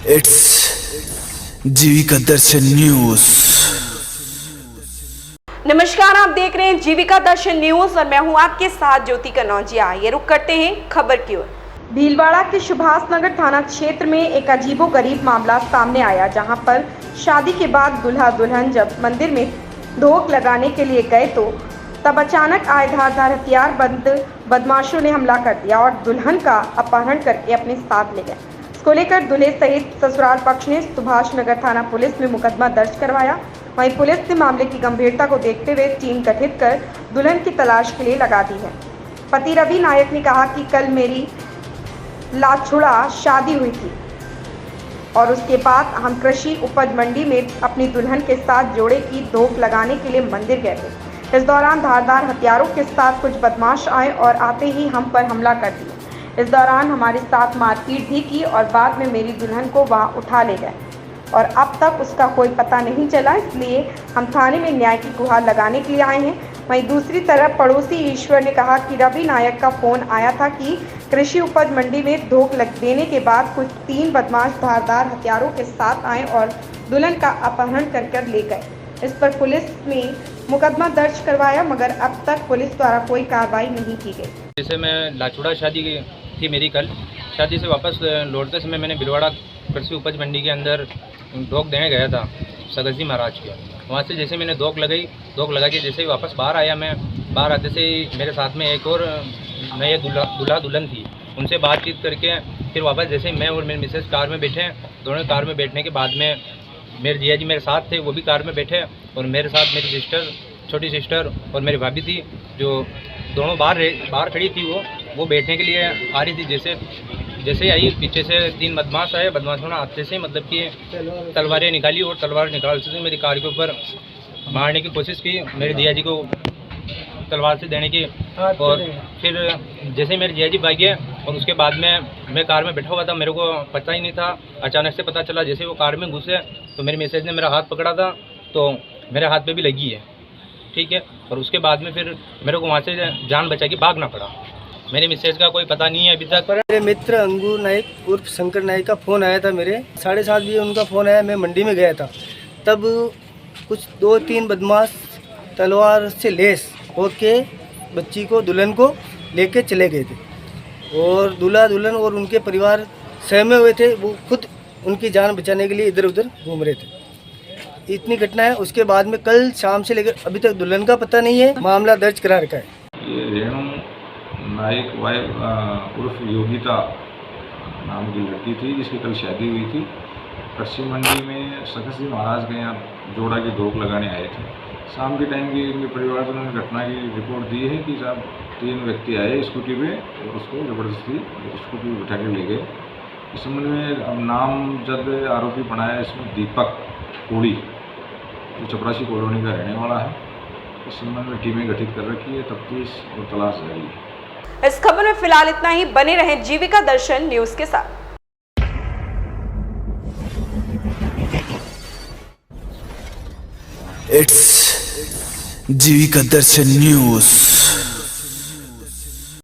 It's Jeevika Darshan news. नमस्कार, आप देख रहे हैं जीविका दर्शन न्यूज और मैं हूं आपके साथ ज्योति कनौजिया। ये रुक करते हैं खबर की ओर। भीलवाड़ा के सुभाष नगर थाना क्षेत्र में एक अजीबोगरीब मामला सामने आया, जहां पर शादी के बाद दूल्हा दुल्हन जब मंदिर में धोख लगाने के लिए गए तो तब अचानक आए धारदार हथियार बंद बदमाशों ने हमला कर दिया और दुल्हन का अपहरण करके अपने साथ ले गए। इसको लेकर दूल्हे सहित ससुराल पक्ष ने सुभाष नगर थाना पुलिस में मुकदमा दर्ज करवाया। वहीं पुलिस ने मामले की गंभीरता को देखते हुए टीम गठित कर दुल्हन की तलाश के लिए लगा दी है। पति रवि नायक ने कहा कि कल मेरी लाछुड़ा शादी हुई थी और उसके बाद हम कृषि उपज मंडी में अपनी दुल्हन के साथ जोड़े की धोख लगाने के लिए मंदिर गए थे। इस दौरान धारदार हथियारों के साथ कुछ बदमाश आए और आते ही हम पर हमला कर दिया। इस दौरान हमारे साथ मारपीट भी की और बाद में मेरी दुल्हन को वहां उठा ले गए और अब तक उसका कोई पता नहीं चला, इसलिए हम थाने में न्याय की गुहार लगाने के लिए आए हैं। वहीं दूसरी तरफ पड़ोसी ईश्वर ने कहा कि रवि नायक का फोन आया था कि कृषि उपज मंडी में धोख लग देने के बाद कुछ 3 बदमाश धारदार हथियारों के साथ आए और दुल्हन का अपहरण कर ले गए। इस पर पुलिस ने मुकदमा दर्ज करवाया, मगर अब तक पुलिस द्वारा कोई कार्रवाई नहीं की गई। जैसे मैं लाछुड़ा शादी थी मेरी कल, शादी से वापस लौटते समय मैंने भीलवाड़ा कृषि उपज मंडी के अंदर धोख देने गया था सगजी महाराज के। वहाँ से जैसे मैंने धोख लगा के जैसे ही वापस बाहर आया, मैं बाहर आते से मेरे साथ में एक और नए दूल्हा दुल्हन थी। उनसे बातचीत करके फिर वापस जैसे मैं और मेरी मिसेस कार में बैठे, दोनों कार में बैठने के बाद में मेरे जिया जी मेरे साथ थे, वो भी कार में बैठे और मेरे साथ मेरी सिस्टर, छोटी सिस्टर और मेरी भाभी थी, जो दोनों बाहर खड़ी थी। वो बैठने के लिए आ रही थी। जैसे ही आई, पीछे से 3 बदमाश आए। बदमाशों ने हाथ से मतलब कि तलवारें निकाली और तलवार निकालते से मेरी कार के ऊपर मारने की कोशिश की, मेरे जिया जी को तलवार से देने की। और फिर जैसे मेरे जिया जी भाग गए और उसके बाद में मैं कार में बैठा हुआ था, मेरे को पता ही नहीं था। अचानक से पता चला, जैसे वो कार में घुसे तो मेरी मिसेज ने मेरा हाथ पकड़ा था, तो मेरे हाथ पे भी लगी है, ठीक है। और उसके बाद में फिर मेरे को वहाँ से जान बचा के भागना पड़ा। मेरे मिसेज का कोई पता नहीं है अभी तक। मेरे मित्र अंगूर नाइक उर्फ शंकर नाइक का फ़ोन आया था मेरे 7:30 बजे उनका फ़ोन आया। मैं मंडी में गया था, तब कुछ 2-3 बदमाश तलवार से लेस होके बच्ची को, दुल्हन को लेके चले गए थे और दूल्हा दुल्हन और उनके परिवार सहमे हुए थे। वो खुद उनकी जान बचाने के लिए इधर उधर घूम रहे थे। इतनी घटना है। उसके बाद में कल शाम से लेकर अभी तक दुल्हन का पता नहीं है। मामला दर्ज करा रखा है। ये रेणु नायक वाइफ उर्फ योगिता नाम की लड़की थी, जिसकी कल शादी हुई थी। कृषि मंडी में सखसी महाराज के यहाँ जोड़ा की धोख लगाने आए थे। शाम के टाइम की उनके परिवारजनों ने घटना की रिपोर्ट दी है कि साहब 3 व्यक्ति आए स्कूटी पे और उसको ज़बरदस्ती स्कूटी पे बिठा के ले गए। इस संबंध में अब नामजद आरोपी बनाया इसमें दीपक कोड़ी, जो चपरासी कॉलोनी का रहने वाला है। इस संबंध में टीमें गठित कर रखी है, तफ्तीश और तलाश जारी है। इस खबर में फिलहाल इतना ही। बने रहें जीविका दर्शन न्यूज के साथ। It's Jeevika Darshan news.